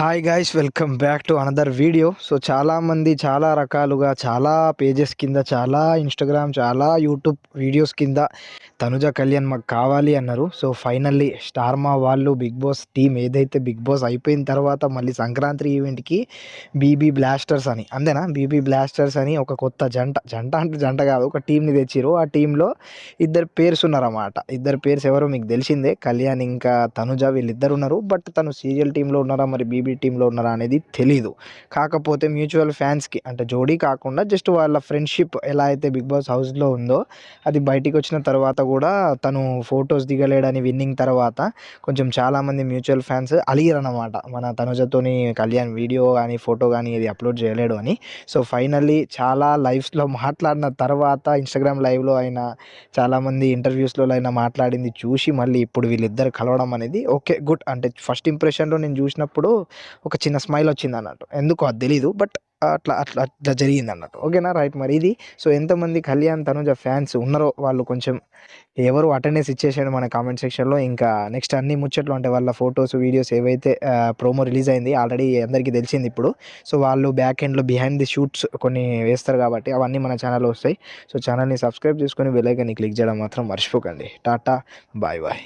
Hi guys, welcome back to another video. So చాలామంది చాలా రకాలుగా చాలా పేజెస్ కింద, చాలా ఇన్స్టాగ్రామ్, చాలా యూట్యూబ్ వీడియోస్ కింద తనుజ కళ్యాణ్ మాకు కావాలి అన్నారు. సో ఫైనల్లీ స్టార్ మా వాళ్ళు, బిగ్ బాస్ టీం ఏదైతే బిగ్ బాస్ అయిపోయిన తర్వాత మళ్ళీ సంక్రాంతి ఈవెంట్కి బీబీ బ్లాస్టర్స్ అని, అంతేనా, బీబీ బ్లాస్టర్స్ అని ఒక కొత్త జంట జంట అంటే జంట కాదు, ఒక టీంని తెచ్చిరు. ఆ టీంలో ఇద్దరు పేర్స్ ఉన్నారన్నమాట. ఇద్దరు పేర్స్ ఎవరో మీకు తెలిసిందే, కళ్యాణ్ ఇంకా తనుజ, వీళ్ళిద్దరు ఉన్నారు. బట్ తను సీరియల్ టీంలో ఉన్నారా, మరి బీబీ టీంలో ఉన్నారా అనేది తెలీదు. కాకపోతే మ్యూచువల్ ఫ్యాన్స్కి, అంటే జోడీ కాకుండా జస్ట్ వాళ్ళ ఫ్రెండ్షిప్ ఎలా అయితే బిగ్ బాస్ హౌస్లో ఉందో, అది బయటికి వచ్చిన తర్వాత కూడా తను ఫొటోస్ దిగలేడని విన్నింగ్ తర్వాత కొంచెం చాలామంది మ్యూచువల్ ఫ్యాన్స్ అలిగిరన్నమాట, మన తనుజతోని కళ్యాణ్ వీడియో కానీ ఫోటో కానీ ఇది అప్లోడ్ చేయలేడు అని. సో ఫైనల్లీ చాలా లైవ్స్లో మాట్లాడిన తర్వాత, ఇన్స్టాగ్రామ్ లైవ్లో అయినా, చాలామంది ఇంటర్వ్యూస్లో అయినా మాట్లాడింది చూసి మళ్ళీ ఇప్పుడు వీళ్ళిద్దరు కలవడం అనేది ఓకే, గుడ్. అంటే ఫస్ట్ ఇంప్రెషన్లో నేను చూసినప్పుడు ఒక చిన్న స్మైల్ వచ్చింది అన్నట్టు, ఎందుకో అది తెలీదు. బట్ అట్లా అట్లా అట్లా జరిగింది అన్నట్టు. ఓకేనా, రైట్. మరి ఇది సో ఎంతమంది కళ్యాణ్ తనుజ ఫ్యాన్స్ ఉన్నారో వాళ్ళు కొంచెం ఎవరు అటెండెన్స్ ఇచ్చేసేయండి మన కామెంట్ సెక్షన్లో. ఇంకా నెక్స్ట్ అన్ని ముచ్చట్లు, అంటే వాళ్ళ ఫొటోస్ వీడియోస్ ఏవైతే ప్రోమో రిలీజ్ అయింది ఆల్రెడీ అందరికీ తెలిసింది ఇప్పుడు. సో వాళ్ళు బ్యాక్ ఎండ్లో బిహైండ్ ది షూట్స్ కొన్ని వేస్తారు కాబట్టి అవన్నీ మన ఛానల్లో వస్తాయి. సో ఛానల్ని సబ్స్క్రైబ్ చేసుకొని బెల్ ఐకాన్ని క్లిక్ చేయడం మాత్రం మర్చిపోకండి. Tata, bye bye.